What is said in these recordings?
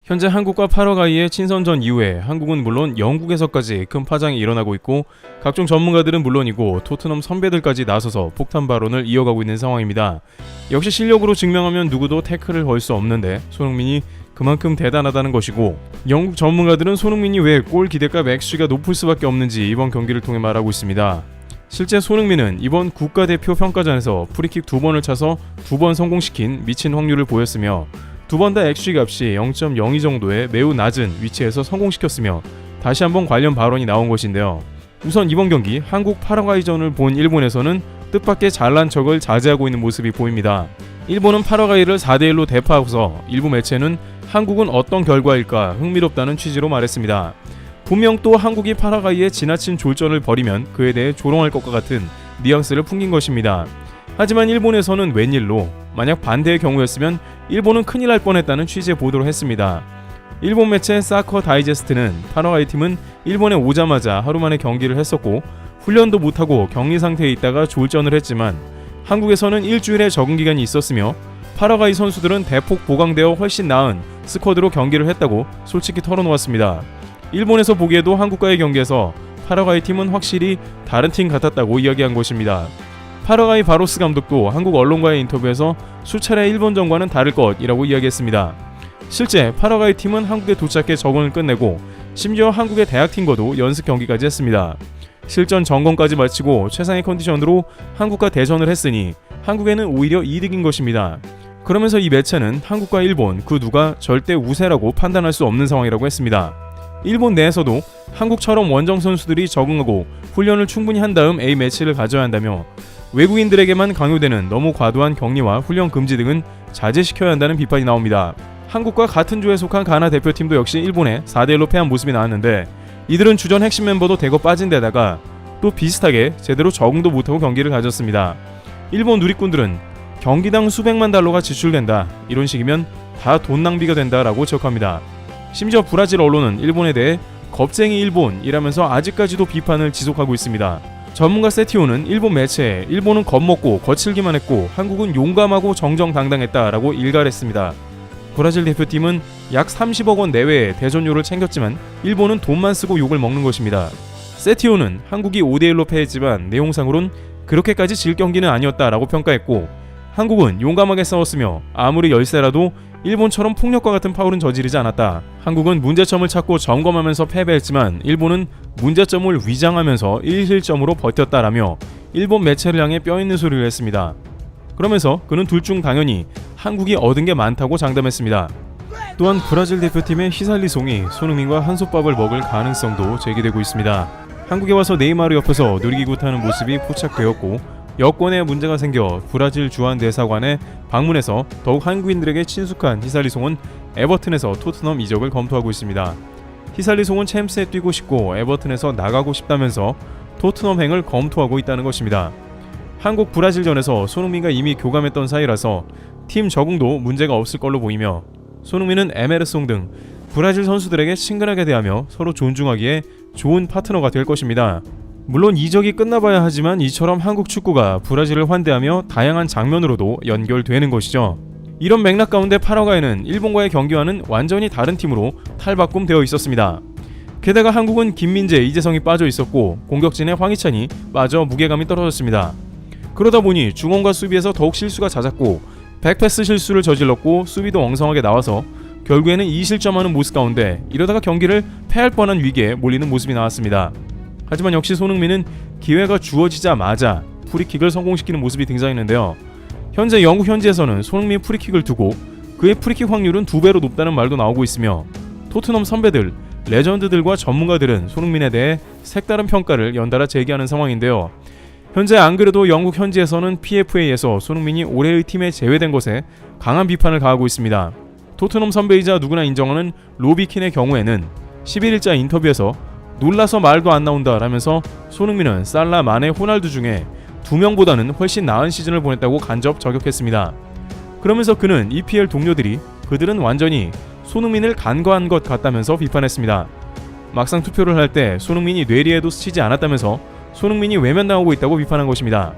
현재 한국과 파라과이의 친선전 이후에 한국은 물론 영국에서까지 큰 파장이 일어나고 있고 각종 전문가들은 물론이고 토트넘 선배들까지 나서서 폭탄 발언을 이어가고 있는 상황입니다. 역시 실력으로 증명하면 누구도 태클을 걸 수 없는데 손흥민이 그만큼 대단하다는 것이고, 영국 전문가들은 손흥민이 왜 골 기대값 XG가 높을 수밖에 없는지 이번 경기를 통해 말하고 있습니다. 실제 손흥민은 이번 국가대표 평가전에서 프리킥 2번을 차서 2번 성공시킨 미친 확률을 보였으며 두 번 다 XG 값이 0.02 정도의 매우 낮은 위치에서 성공시켰으며 다시 한번 관련 발언이 나온 것인데요. 우선 이번 경기 한국 파라과이전을 본 일본에서는 뜻밖의 잘난 척을 자제하고 있는 모습이 보입니다. 일본은 파라과이를 4대1로 대파하고서 일부 매체는 한국은 어떤 결과일까 흥미롭다는 취지로 말했습니다. 분명 또 한국이 파라과이에 지나친 졸전을 벌이면 그에 대해 조롱할 것과 같은 뉘앙스를 풍긴 것입니다. 하지만 일본에서는 웬일로 만약 반대의 경우였으면 일본은 큰일 날 뻔했다는 취지의 보도를 했습니다. 일본 매체 사커 다이제스트는 파라과이 팀은 일본에 오자마자 하루 만에 경기를 했었고 훈련도 못하고 격리 상태에 있다가 졸전을 했지만 한국에서는 일주일의 적응 기간이 있었으며 파라과이 선수들은 대폭 보강되어 훨씬 나은 스쿼드로 경기를 했다고 솔직히 털어놓았습니다. 일본에서 보기에도 한국과의 경기에서 파라과이 팀은 확실히 다른 팀 같았다고 이야기한 것입니다. 파라과이 바로스 감독도 한국 언론과의 인터뷰에서 수차례 일본전과는 다를 것이라고 이야기했습니다. 실제 파라과이 팀은 한국에 도착해 적응을 끝내고 심지어 한국의 대학팀과도 연습 경기까지 했습니다. 실전 점검까지 마치고 최상의 컨디션으로 한국과 대전을 했으니 한국에는 오히려 이득인 것입니다. 그러면서 이 매체는 한국과 일본 그 누가 절대 우세라고 판단할 수 없는 상황이라고 했습니다. 일본 내에서도 한국처럼 원정 선수들이 적응하고 훈련을 충분히 한 다음 A매치를 가져야 한다며 외국인들에게만 강요되는 너무 과도한 격리와 훈련 금지 등은 자제시켜야 한다는 비판이 나옵니다. 한국과 같은 조에 속한 가나 대표팀도 역시 일본에 4대1로 패한 모습이 나왔는데 이들은 주전 핵심 멤버도 대거 빠진 데다가 또 비슷하게 제대로 적응도 못하고 경기를 가졌습니다. 일본 누리꾼들은 경기당 수백만 달러가 지출된다, 이런 식이면 다 돈 낭비가 된다라고 지적합니다. 심지어 브라질 언론은 일본에 대해 겁쟁이 일본이라면서 아직까지도 비판을 지속하고 있습니다. 전문가 세티오는 일본 매체에 일본은 겁먹고 거칠기만 했고 한국은 용감하고 정정당당했다라고 일갈했습니다. 브라질 대표팀은 약 30억 원 내외의 대전료를 챙겼지만 일본은 돈만 쓰고 욕을 먹는 것입니다. 세티오는 한국이 5대1로 패했지만 내용상으론 그렇게까지 질 경기는 아니었다라고 평가했고, 한국은 용감하게 싸웠으며 아무리 열세라도 일본처럼 폭력과 같은 파울은 저지르지 않았다. 한국은 문제점을 찾고 점검하면서 패배했지만 일본은 문제점을 위장하면서 1실점으로 버텼다라며 일본 매체를 향해 뼈있는 소리를 했습니다. 그러면서 그는 둘 중 당연히 한국이 얻은 게 많다고 장담했습니다. 또한 브라질 대표팀의 히살리송이 손흥민과 한솥밥을 먹을 가능성도 제기되고 있습니다. 한국에 와서 네이마르 옆에서 놀이기구 타는 모습이 포착되었고 여권에 문제가 생겨 브라질 주한 대사관에 방문해서 더욱 한국인들에게 친숙한 히살리송은 에버튼에서 토트넘 이적을 검토하고 있습니다. 히살리송은 챔스에 뛰고 싶고 에버튼에서 나가고 싶다면서 토트넘행을 검토하고 있다는 것입니다. 한국 브라질전에서 손흥민과 이미 교감했던 사이라서 팀 적응도 문제가 없을 걸로 보이며 손흥민은 에메르송 등 브라질 선수들에게 친근하게 대하며 서로 존중하기에 좋은 파트너가 될 것입니다. 물론 이적이 끝나봐야 하지만 이처럼 한국 축구가 브라질을 환대하며 다양한 장면으로도 연결되는 것이죠. 이런 맥락 가운데 파라과이는 일본과의 경기와는 완전히 다른 팀으로 탈바꿈되어 있었습니다. 게다가 한국은 김민재, 이재성이 빠져 있었고 공격진에 황희찬이 빠져 무게감이 떨어졌습니다. 그러다 보니 중원과 수비에서 더욱 실수가 잦았고 백패스 실수를 저질렀고 수비도 엉성하게 나와서 결국에는 2실점하는 모습 가운데 이러다가 경기를 패할 뻔한 위기에 몰리는 모습이 나왔습니다. 하지만 역시 손흥민은 기회가 주어지자마자 프리킥을 성공시키는 모습이 등장했는데요. 현재 영국 현지에서는 손흥민 프리킥을 두고 그의 프리킥 확률은 2배로 높다는 말도 나오고 있으며 토트넘 선배들, 레전드들과 전문가들은 손흥민에 대해 색다른 평가를 연달아 제기하는 상황인데요. 현재 안 그래도 영국 현지에서는 PFA에서 손흥민이 올해의 팀에 제외된 것에 강한 비판을 가하고 있습니다. 토트넘 선배이자 누구나 인정하는 로비킨의 경우에는 11일자 인터뷰에서 놀라서 말도 안 나온다 라면서 손흥민은 살라, 마네, 호날두 중에 2명보다는 훨씬 나은 시즌을 보냈다고 간접 저격했습니다. 그러면서 그는 EPL 동료들이 그들은 완전히 손흥민을 간과한 것 같다면서 비판했습니다. 막상 투표를 할 때 손흥민이 뇌리에도 스치지 않았다면서 손흥민이 외면당하고 있다고 비판한 것입니다.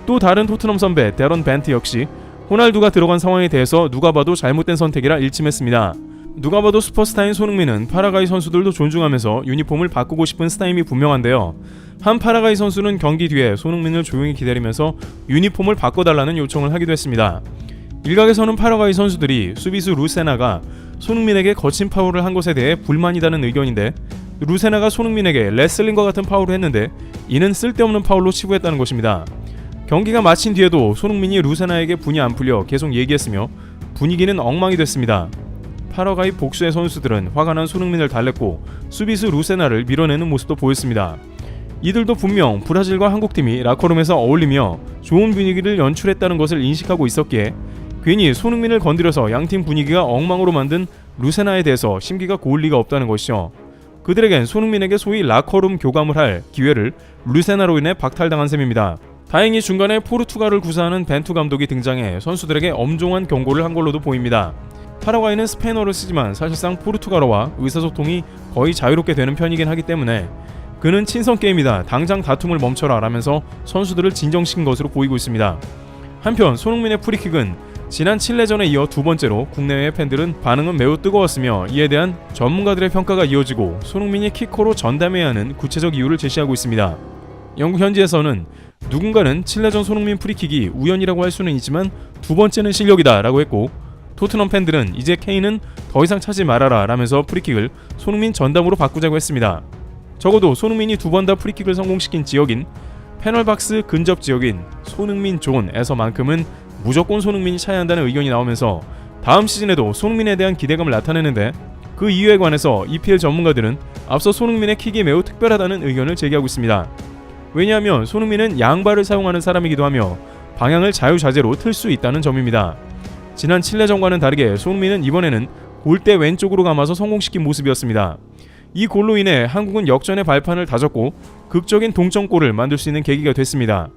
또 다른 토트넘 선배 데런 벤트 역시 호날두가 들어간 상황에 대해서 누가 봐도 잘못된 선택이라 일침했습니다. 누가 봐도 슈퍼스타인 손흥민은 파라과이 선수들도 존중하면서 유니폼을 바꾸고 싶은 스타임이 분명한데요. 한 파라과이 선수는 경기 뒤에 손흥민을 조용히 기다리면서 유니폼을 바꿔달라는 요청을 하기도 했습니다. 일각에서는 파라과이 선수들이 수비수 루세나가 손흥민에게 거친 파울을 한 것에 대해 불만이다는 의견인데, 루세나가 손흥민에게 레슬링과 같은 파울을 했는데 이는 쓸데없는 파울로 치부했다는 것입니다. 경기가 마친 뒤에도 손흥민이 루세나에게 분이 안 풀려 계속 얘기했으며 분위기는 엉망이 됐습니다. 파라과이 복수의 선수들은 화가 난 손흥민을 달랬고 수비수 루세나를 밀어내는 모습도 보였습니다. 이들도 분명 브라질과 한국팀이 라커룸에서 어울리며 좋은 분위기를 연출했다는 것을 인식하고 있었기에 괜히 손흥민을 건드려서 양팀 분위기가 엉망으로 만든 루세나에 대해서 심기가 고울 리가 없다는 것이죠. 그들에겐 손흥민에게 소위 라커룸 교감을 할 기회를 루세나로 인해 박탈당한 셈입니다. 다행히 중간에 포르투갈을 구사하는 벤투 감독이 등장해 선수들에게 엄중한 경고를 한 걸로도 보입니다. 파라과이는 스페인어를 쓰지만 사실상 포르투갈어와 의사소통이 거의 자유롭게 되는 편이긴 하기 때문에 그는 친선 게임이다, 당장 다툼을 멈춰라 라면서 선수들을 진정시킨 것으로 보이고 있습니다. 한편 손흥민의 프리킥은 지난 칠레전에 이어 두 번째로 국내외 팬들은 반응은 매우 뜨거웠으며 이에 대한 전문가들의 평가가 이어지고 손흥민이 키커로 전담해야 하는 구체적 이유를 제시하고 있습니다. 영국 현지에서는 누군가는 칠레전 손흥민 프리킥이 우연이라고 할 수는 있지만 두 번째는 실력이다 라고 했고, 토트넘 팬들은 이제 케인은 더 이상 차지 말아라 라면서 프리킥을 손흥민 전담으로 바꾸자고 했습니다. 적어도 손흥민이 두 번 다 프리킥을 성공시킨 지역인 페널박스 근접 지역인 손흥민 존에서만큼은 무조건 손흥민이 차야 한다는 의견이 나오면서 다음 시즌에도 손흥민에 대한 기대감을 나타내는데, 그 이유에 관해서 EPL 전문가들은 앞서 손흥민의 킥이 매우 특별하다는 의견을 제기하고 있습니다. 왜냐하면 손흥민은 양발을 사용하는 사람이기도 하며 방향을 자유자재로 틀 수 있다는 점입니다. 지난 칠레전과는 다르게 손흥민은 이번에는 골대 왼쪽으로 감아서 성공시킨 모습이었습니다. 이 골로 인해 한국은 역전의 발판을 다졌고 극적인 동점골을 만들 수 있는 계기가 됐습니다.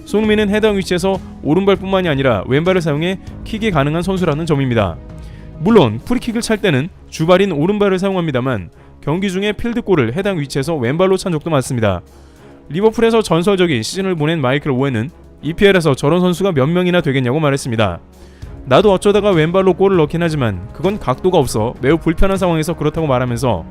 손흥민은 해당 위치에서 오른발뿐만이 아니라 왼발을 사용해 킥이 가능한 선수라는 점입니다. 물론 프리킥을 찰 때는 주발인 오른발을 사용합니다만 경기 중에 필드골을 해당 위치에서 왼발로 찬 적도 많습니다. 리버풀에서 전설적인 시즌을 보낸 마이클 오웬은 EPL에서 저런 선수가 몇 명이나 되겠냐고 말했습니다. 나도 어쩌다가 왼발로 골을 넣긴 하지만 그건 각도가 없어 매우 불편한 상황에서 그렇다고 말하면서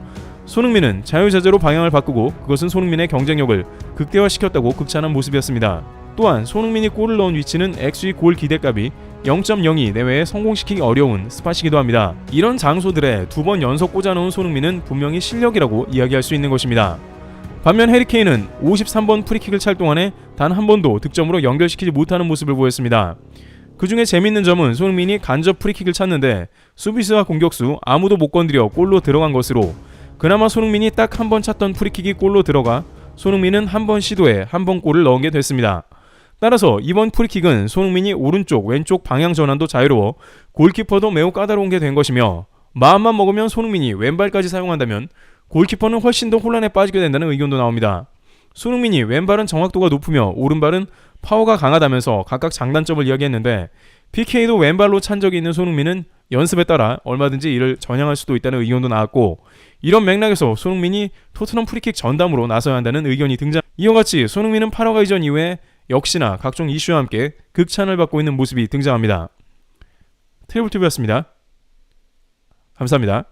손흥민은 자유자재로 방향을 바꾸고 그것은 손흥민의 경쟁력을 극대화시켰다고 극찬한 모습이었습니다. 또한 손흥민이 골을 넣은 위치는 XG 골 기대값이 0.02 내외에 성공시키기 어려운 스팟이기도 합니다. 이런 장소들에 두 번 연속 꽂아넣은 손흥민은 분명히 실력이라고 이야기할 수 있는 것입니다. 반면 해리케인은 53번 프리킥을 찰 동안에 단 한 번도 득점으로 연결시키지 못하는 모습을 보였습니다. 그 중에 재밌는 점은 손흥민이 간접 프리킥을 찼는데 수비수와 공격수 아무도 못 건드려 골로 들어간 것으로, 그나마 손흥민이 딱 한 번 찼던 프리킥이 골로 들어가 손흥민은 한 번 시도에 한 번 골을 넣은 게 됐습니다. 따라서 이번 프리킥은 손흥민이 오른쪽 왼쪽 방향 전환도 자유로워 골키퍼도 매우 까다로운 게 된 것이며, 마음만 먹으면 손흥민이 왼발까지 사용한다면 골키퍼는 훨씬 더 혼란에 빠지게 된다는 의견도 나옵니다. 손흥민이 왼발은 정확도가 높으며 오른발은 파워가 강하다면서 각각 장단점을 이야기했는데, PK도 왼발로 찬 적이 있는 손흥민은 연습에 따라 얼마든지 이를 전향할 수도 있다는 의견도 나왔고, 이런 맥락에서 손흥민이 토트넘 프리킥 전담으로 나서야 한다는 의견이 등장. 이와 같이 손흥민은 파라과이전 이후에 역시나 각종 이슈와 함께 극찬을 받고 있는 모습이 등장합니다. 트리블TV였습니다. 감사합니다.